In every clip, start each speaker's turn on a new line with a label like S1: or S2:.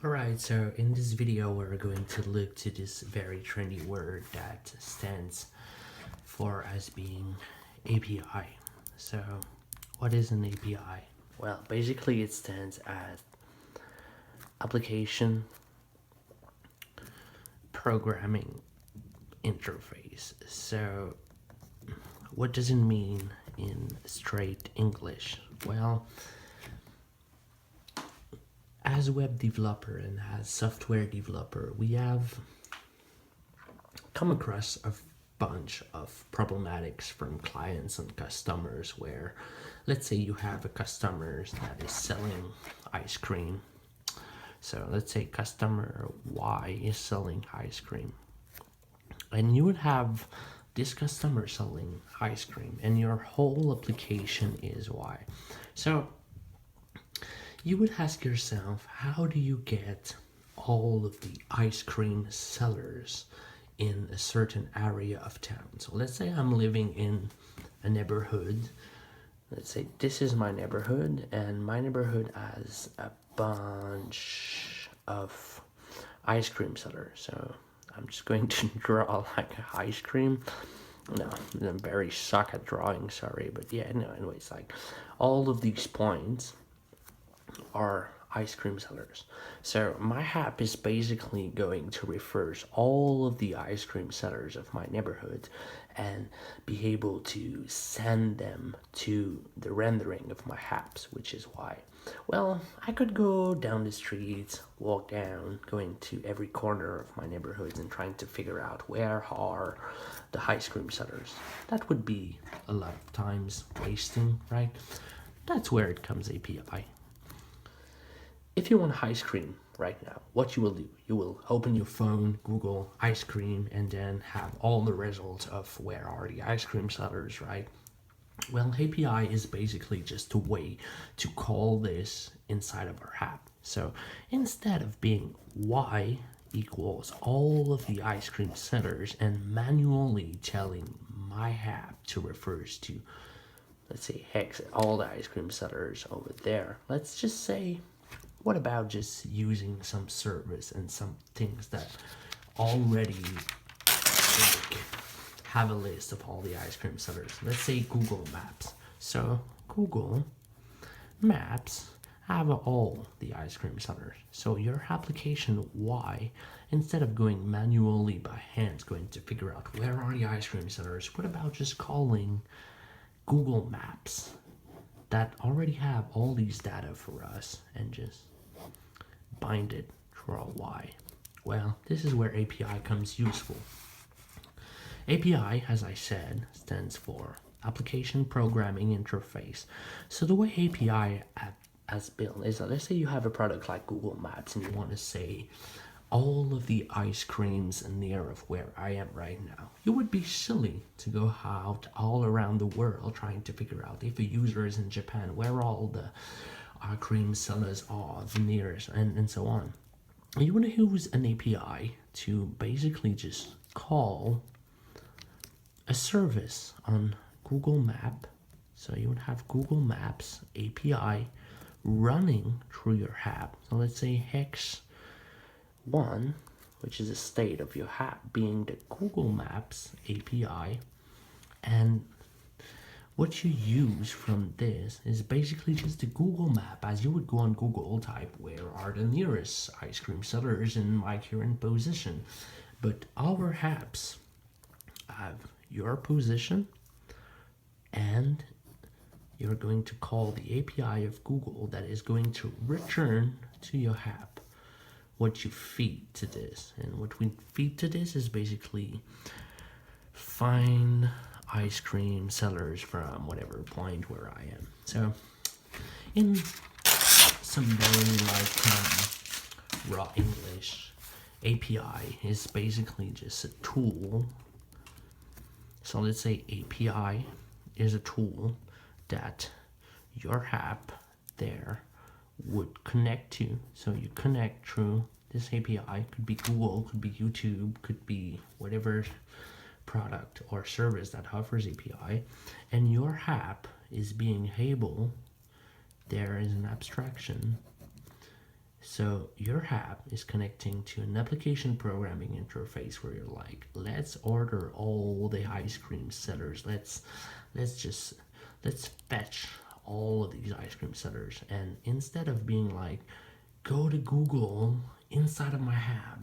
S1: Alright, so in this video we're going to look to this very trendy word that stands for as being API. So what is an API? Well, basically it stands as Application Programming Interface. So what does it mean in straight English? Well, as a web developer and as software developer, we have come across a bunch of problematics from clients and customers where, let's say you have a customer that is selling ice cream. So let's say customer Y is selling ice cream, and you would have this customer selling ice cream and your whole application is Y. So you would ask yourself, how do you get all of the ice cream sellers in a certain area of town? So let's say I'm living in a neighborhood. Let's say this is my neighborhood, and my neighborhood has a bunch of ice cream sellers. So I'm just going to draw like ice cream. No, I'm very suck at drawing, sorry, but yeah, no, anyways, like all of these points are ice cream sellers. So my app is basically going to reverse all of the ice cream sellers of my neighborhood and be able to send them to the rendering of my apps, which is why. Well, I could go down the streets, walk down, going to every corner of my neighborhoods and trying to figure out where are the ice cream sellers. That would be a lot of times wasting, right? That's where it comes API. If you want ice cream right now, what you will do, you will open your phone, Google ice cream, and then have all the results of where are the ice cream sellers, right? Well, API is basically just a way to call this inside of our app. So instead of being Y equals all of the ice cream sellers and manually telling my app to refers to, let's say, hex all the ice cream sellers over there, let's just say, what about just using some service and some things that already like have a list of all the ice cream sellers? Let's say Google Maps. So Google Maps have all the ice cream sellers. So your application Y, instead of going manually by hand, going to figure out where are the ice cream sellers, what about just calling Google Maps that already have all these data for us and just bind it through a Y? Well, this is where API comes useful. API, as I said, stands for Application Programming Interface. So the way API has built is that, let's say you have a product like Google Maps and you want to say all of the ice creams near of where I am right now. You would be silly to go out all around the world trying to figure out if a user is in Japan, where all the cream sellers are, the nearest, and so on. You want to use an API to basically just call a service on Google Map. So you would have Google Maps API running through your app. So let's say hex1, which is the state of your app, being the Google Maps API, and what you use from this is basically just the Google map. As you would go on Google, type where are the nearest ice cream sellers in my current position. But our apps have your position, and you're going to call the API of Google that is going to return to your app what you feed to this. And what we feed to this is basically find ice cream sellers from whatever point where I am. So in some very raw English, API is basically just a tool. So let's say API is a tool that your app there would connect to. So you connect through this API. Could be Google, could be YouTube, could be whatever product or service that offers API, and your app is being able, there is an abstraction So your app is connecting to an application programming interface where you're like, let's order all the ice cream sellers. Let's fetch all of these ice cream sellers. And instead of being like, go to Google inside of my app,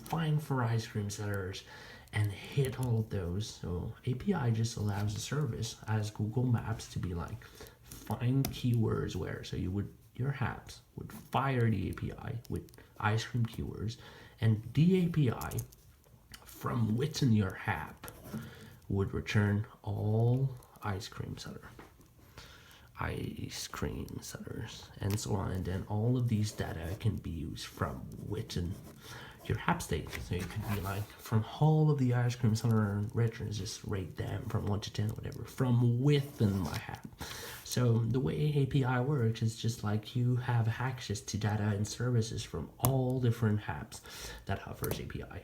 S1: find for ice cream sellers, and hit all of those. So API just allows the service as Google Maps to be like, find keywords where. So your apps would fire the API with ice cream keywords, and the API from within your app would return all ice cream sellers, and so on. And then all of these data can be used from within your app state. So it could be like, from all of the ice cream seller returns, just rate them from 1 to 10, whatever, from within my app. So the way API works is just like you have access to data and services from all different apps that offers API.